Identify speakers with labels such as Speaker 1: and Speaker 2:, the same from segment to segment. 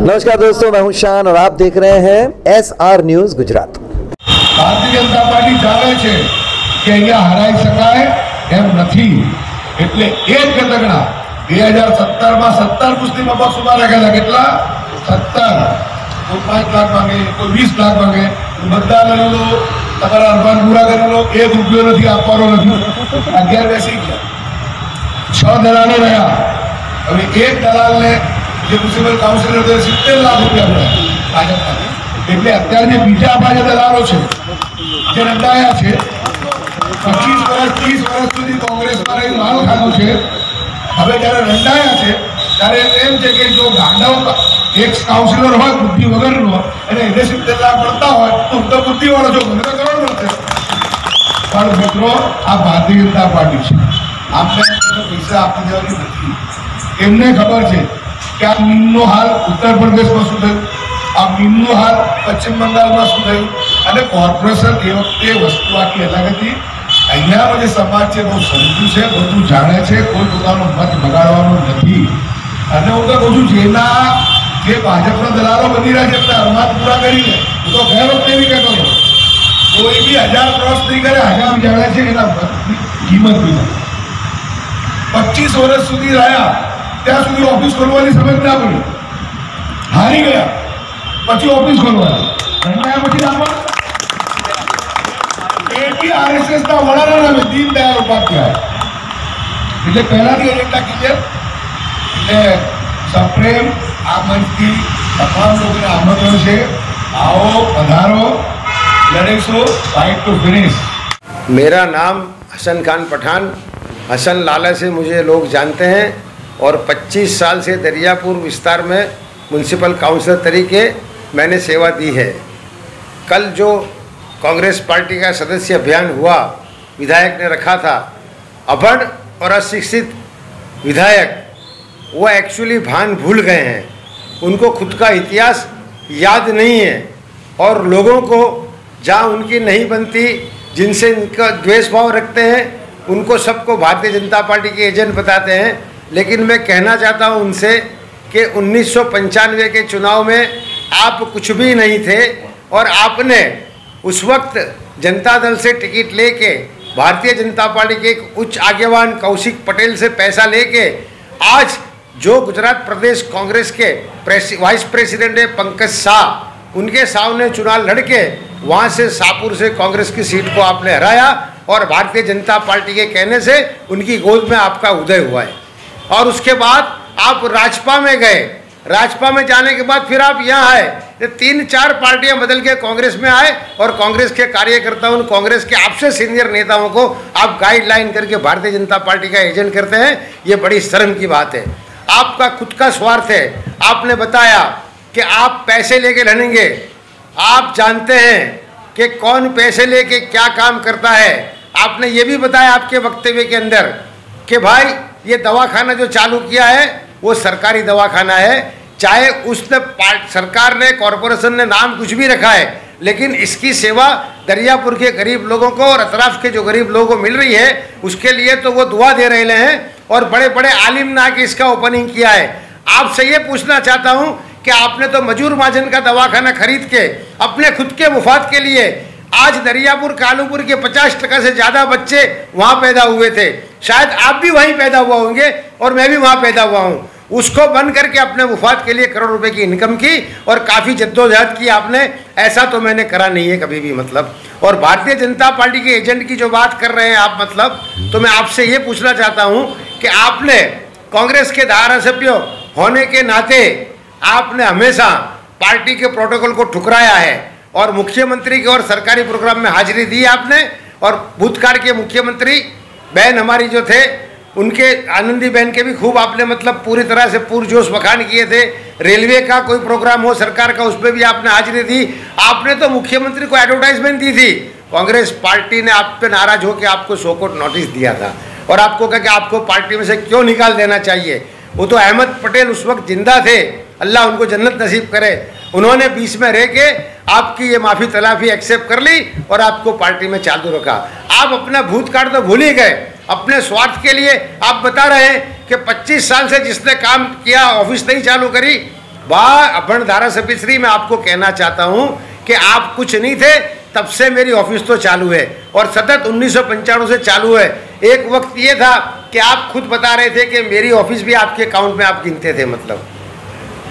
Speaker 1: नमस्कार दोस्तों, मैं हूं शान और आप देख रहे हैं SR news Gujarat.
Speaker 2: Bharatiya Janata party जाने છે કે અહીંયા હરાઈ શકાય એમ નથી, એટલે એક ગતગણા 2017 માં 17 મુસ્લિમ પક્ષ ઉભા રાખ્યા હતા। કેટલા? 17। કોઈ 5 લાખ માંગે, કોઈ 20 લાખ માંગે, બધા લઈ લો, તમારા અરમાન પૂરા કરી લો, એક રૂપિયો નથી આપવાનો નથી। 11 બેસી ગયા, 6 દલાલો રહ્યા। હવે એક દલાલને જે મ્યુનિસિપલ કાઉન્સિલર 70 લાખ રૂપિયા મળ્યા ભાજપના। એટલે અત્યારે જે બીજા ભાજપ દલાલો છે જે રંડાયા છે, 25 વર્ષ 30 વર્ષ સુધી કોંગ્રેસમાં રહી માલ ખાધું છે, હવે જ્યારે રંડાયા છે ત્યારે એમ છે કે જો ગાંડાઓ એક કાઉન્સિલર હોય બુદ્ધિ વગરનો અને એને 70 લાખ મળતા હોય તો હું તો બુદ્ધિવાળો છું, મને તો કરોડ મળશે। પણ મિત્રો, આ ભારતીય જનતા પાર્ટી છે, આપણે પૈસા આપી દેવાની નથી। એમને ખબર છે કે આ મીનનો હાલ ઉત્તર પ્રદેશમાં શું થયું, આ મીનનો હાલ પશ્ચિમ બંગાળમાં શું થયું, અને કોર્પોરેશન એ વખતે વસ્તુ આખી અલગ હતી। અહીંયાનો જે સમાજ છે બહુ સમજુ છે, બધું જાણે છે, કોઈ પોતાનો મત બગાડવાનો નથી। અને હું તો કહું છું, જેના જે ભાજપના દલાલો બની રહ્યા છે એમને અરમાન પૂરા કરીને, હું તો ગયા વખતે એવી કહેતો હતો, કોઈ બી 1000 ક્રોસ નહીં કરે, 1000 જાણે છે એના મતની કિંમત બી નથી। 25 વર્ષ સુધી રહ્યા ત્યાં સુધી ઓફિસ ખોલવાની સમજ ના પડી, હારી ગયા પછી ઓફિસ ખોલવાની, રંડાયા પછી આપવાનું એ બી RSS ના વડાના નામે દીનદયાળ ઉપાધ્યાય। એટલે પહેલાથી એજન્ડા ક્લિયર। એટલે સપ્રેમ આ મંચથી તમામ લોકોને આમંત્રણ છે, आओ पधारो, लड़ेशो फाइट टू फिनिश।
Speaker 3: मेरा नाम हसन खान पठान, हसन लाला से मुझे लोग जानते हैं और 25 साल से दरियापुर विस्तार में म्यूनसिपल काउंसिलर तरीके मैंने सेवा दी है। कल जो कांग्रेस पार्टी का सदस्य अभियान हुआ, विधायक ने रखा था, अभण और अशिक्षित विधायक वो एक्चुअली भान भूल गए हैं, उनको खुद का इतिहास याद नहीं है और लोगों को जहाँ उनकी नहीं बनती, जिनसे इनका द्वेष भाव रखते हैं, उनको सबको भारतीय जनता पार्टी के एजेंट बताते हैं। लेकिन मैं कहना चाहता हूँ उनसे कि 1995 के चुनाव में आप कुछ भी नहीं थे और आपने उस वक्त जनता दल से टिकट लेके भारतीय जनता पार्टी के एक उच्च आगेवान कौशिक पटेल से पैसा लेके आज जो गुजरात प्रदेश कांग्रेस के वाइस प्रेसिडेंट है पंकज शाह, उनके सामने चुनाव लड़के वहाँ से शाहपुर से कांग्रेस की सीट को आपने हराया और भारतीय जनता पार्टी के कहने से उनकी गोद में आपका उदय हुआ है। और उसके बाद आप राजपा में गए, राजपा में जाने के बाद फिर आप यहाँ आए, 3-4 पार्टियां बदल के कांग्रेस में आए और कांग्रेस के कार्यकर्ताओं, कांग्रेस के आपसे सीनियर नेताओं को आप गाइडलाइन करके भारतीय जनता पार्टी का एजेंट करते हैं। ये बड़ी शर्म की बात है। आपका खुद का स्वार्थ है। आपने बताया कि आप पैसे लेके लड़ेंगे, आप जानते हैं कि कौन पैसे लेके क्या काम करता है। आपने ये भी बताया आपके वक्तव्य के अंदर कि भाई ये दवाखाना जो चालू किया है वो सरकारी दवाखाना है, चाहे उसने सरकार ने, कॉरपोरेशन ने नाम कुछ भी रखा है, लेकिन इसकी सेवा दरियापुर के गरीब लोगों को और अतराफ के जो गरीब लोगों को मिल रही है, उसके लिए तो वो दुआ दे रहे हैं और बड़े बड़े आलिम ने आके इसका ओपनिंग किया है। आपसे ये पूछना चाहता हूँ कि आपने तो मजूर महाजन का दवाखाना खरीद के अपने खुद के मुफाद के लिए, आज दरियापुर कालूपुर के 50% से ज़्यादा बच्चे वहाँ पैदा हुए थे, शायद आप भी वहीं पैदा हुआ होंगे और मैं भी वहाँ पैदा हुआ हूँ, उसको बंद करके अपने मुफाद के लिए करोड़ रुपए की इनकम की और काफ़ी जद्दोजहद की आपने। ऐसा तो मैंने करा नहीं है कभी भी, मतलब। और भारतीय जनता पार्टी के एजेंट की जो बात कर रहे हैं आप, मतलब, तो मैं आपसे ये पूछना चाहता हूँ कि आपने कांग्रेस के धारासभ्य होने के नाते आपने हमेशा पार्टी के प्रोटोकॉल को ठुकराया है और मुख्यमंत्री के और सरकारी प्रोग्राम में हाजिरी दी आपने। और भूतकाल के मुख्यमंत्री बहन हमारी जो थे, उनके आनंदी बहन के भी खूब आपने, मतलब, पूरी तरह से पुरजोश बखान किए थे। रेलवे का कोई प्रोग्राम हो सरकार का, उसमें भी आपने हाजिरी दी। आपने तो मुख्यमंत्री को एडवर्टाइजमेंट दी थी। कांग्रेस पार्टी ने आप पे नाराज होकर आपको शोकॉट नोटिस दिया था और आपको कहा कि आपको पार्टी में से क्यों निकाल देना चाहिए। वो तो अहमद पटेल उस वक्त जिंदा थे, अल्लाह उनको जन्नत नसीब करे, उन्होंने बीच में रह के आपकी ये माफ़ी तलाफी एक्सेप्ट कर ली और आपको पार्टी में चालू रखा। आप अपना भूतकाल तो भूल ही गए, अपने स्वार्थ के लिए आप बता रहे हैं कि 25 साल से जिसने काम किया, ऑफिस नहीं चालू करी, वाह अभण धारासभ्य श्री, मैं आपको कहना चाहता हूं कि आप कुछ नहीं थे, तब से मेरी ऑफिस तो चालू है और सतत 1995 से चालू है। एक वक्त ये था कि आप खुद बता रहे थे कि मेरी ऑफिस भी आपके अकाउंट में आप गिनते थे मतलब,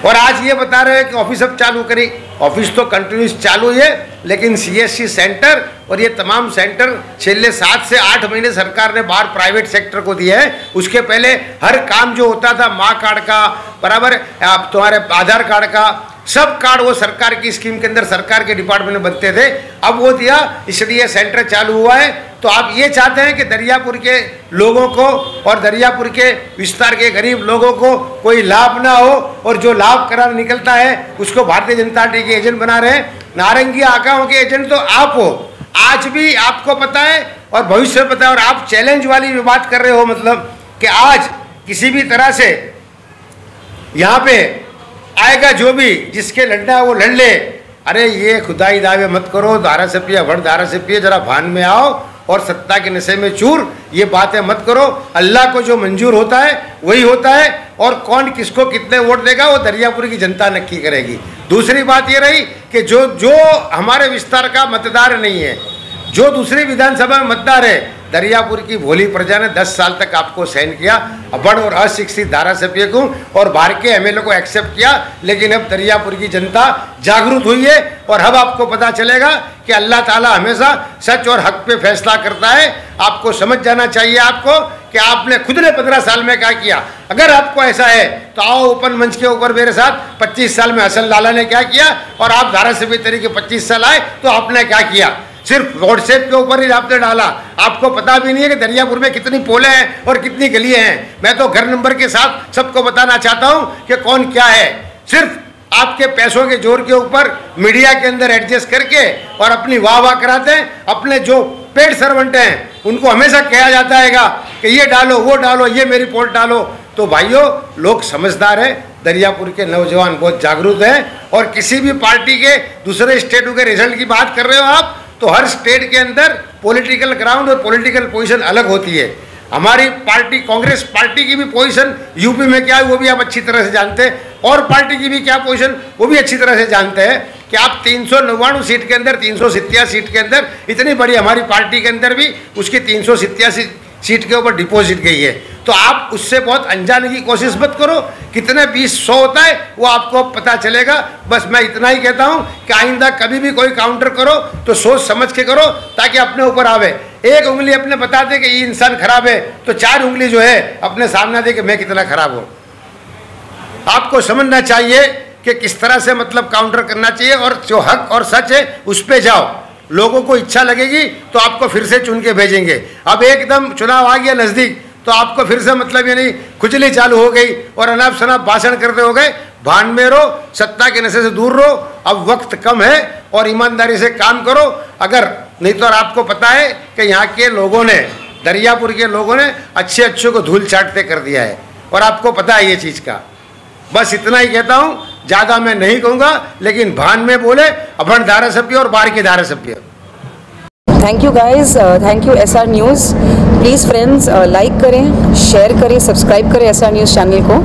Speaker 3: और आज ये बता रहे हैं कि ऑफिस अब चालू करी। ऑफिस तो कंटिन्यूस चालू है, लेकिन CSC सेंटर और ये तमाम सेंटर पिछले 7 से 8 महीने सरकार ने बाहर प्राइवेट सेक्टर को दिया है। उसके पहले हर काम जो होता था, माँ कार्ड का बराबर, आप तुम्हारे आधार कार्ड का, सब कार्ड वो सरकार की स्कीम के अंदर सरकार के डिपार्टमेंट में बनते थे, अब वो दिया, इसलिए सेंटर चालू हुआ है। तो आप ये चाहते हैं कि दरियापुर के लोगों को और दरियापुर के विस्तार के गरीब लोगों को कोई लाभ ना हो, और जो लाभ करार निकलता है उसको भारतीय जनता पार्टी के एजेंट बना रहे हैं। नारंगी आकाओं के एजेंट तो आप हो, आज भी आपको पता है और भविष्य में पता है, और आप चैलेंज वाली भी बात कर रहे हो, मतलब कि आज किसी भी तरह से यहाँ पे आएगा जो भी जिसके लड़ना है वो लड़ ले। अरे ये खुदाई दावे मत करो, धारासभ्य अभण धारासभ्य, जरा भान में आओ और सत्ता के नशे में चूर, ये बातें मत करो। अल्लाह को जो मंजूर होता है वही होता है, और कौन किसको कितने वोट देगा वो दरियापुर की जनता नक्की करेगी। दूसरी बात ये रही कि जो हमारे विस्तार का मतदार नहीं है, जो दूसरी विधानसभा में मतदार है, दरियापुर की भोली प्रजा ने 10 साल तक आपको सहन किया, अभण और अशिक्षित धारासभ्य को और बाहर के MLA को एक्सेप्ट किया, लेकिन अब दरियापुर की जनता जागरूक हुई है और अब आपको पता चलेगा कि अल्लाह ताला हमेशा सच और हक पे फैसला करता है। आपको समझ जाना चाहिए आपको कि आपने खुद ने 15 साल में क्या किया। अगर आपको ऐसा है तो आओ ओपन मंच के ऊपर मेरे साथ, 25 साल में हसन लाला ने क्या किया और आप धारासभ्य तरीके 25 साल आए तो आपने क्या किया। सिर्फ व्हाट्सएप के ऊपर ही आपने डाला, आपको पता भी नहीं है कि दरियापुर में कितनी पोलें हैं और कितनी गलियां हैं। मैं तो घर नंबर के साथ सबको बताना चाहता हूं कि कौन क्या है। सिर्फ आपके पैसों के जोर के ऊपर मीडिया के अंदर एडजस्ट करके और अपनी वाह वाह कराते हैं। अपने जो पेड सर्वेंट हैं उनको हमेशा कहा जाता है कि ये डालो, वो डालो, ये मेरी पोल डालो। तो भाइयों, लोग समझदार हैं, दरियापुर के नौजवान बहुत जागरूक हैं, और किसी भी पार्टी के दूसरे स्टेटों के रिजल्ट की बात कर रहे हो आप, तो हर स्टेट के अंदर पॉलिटिकल ग्राउंड और पॉलिटिकल पोजीशन अलग होती है। हमारी पार्टी कांग्रेस पार्टी की भी पोजीशन यूपी में क्या है वो भी आप अच्छी तरह से जानते हैं, और पार्टी की भी क्या पोजीशन वो भी अच्छी तरह से जानते हैं कि आप 399 सीट के अंदर, 387 सीट के अंदर, इतनी बड़ी हमारी पार्टी के अंदर भी उसकी 387 सीट के ऊपर डिपॉजिट गई है। तो आप उससे बहुत अनजाने की कोशिश मत करो। कितने 20-100 होता है वो आपको पता चलेगा। बस मैं इतना ही कहता हूं कि आइंदा कभी भी कोई काउंटर करो तो सोच समझ के करो, ताकि अपने ऊपर आवे। एक उंगली अपने बता दे कि ये इंसान खराब है, तो 4 उंगली जो है अपने सामने दे कि मैं कितना खराब हूं। आपको समझना चाहिए कि किस तरह से मतलब काउंटर करना चाहिए, और जो हक और सच है उस पर जाओ। लोगों को इच्छा लगेगी तो आपको फिर से चुन के भेजेंगे। अब एकदम चुनाव आ गया नज़दीक तो आपको फिर से मतलब यानी खुजली चालू हो गई और अनाप शनाप भाषण करते हो गए। भान में रहो, सत्ता के नशे से दूर रहो, अब वक्त कम है और ईमानदारी से काम करो। अगर नहीं तो आपको पता है कि यहाँ के लोगों ने, दरियापुर के लोगों ने अच्छे को धूल चाटते कर दिया है, और आपको पता है ये चीज़ का। बस इतना ही कहता हूँ, ज़्यादा मैं नहीं कहूँगा, लेकिन भान में बोले अभण धारासभ्य और बाहर के धारासभ्य।
Speaker 4: Thank you guys, thank you SR news. Please friends like करें, शेयर करें, सब्सक्राइब करें SR न्यूज़ चैनल को,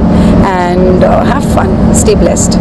Speaker 4: and have fun, stay blessed.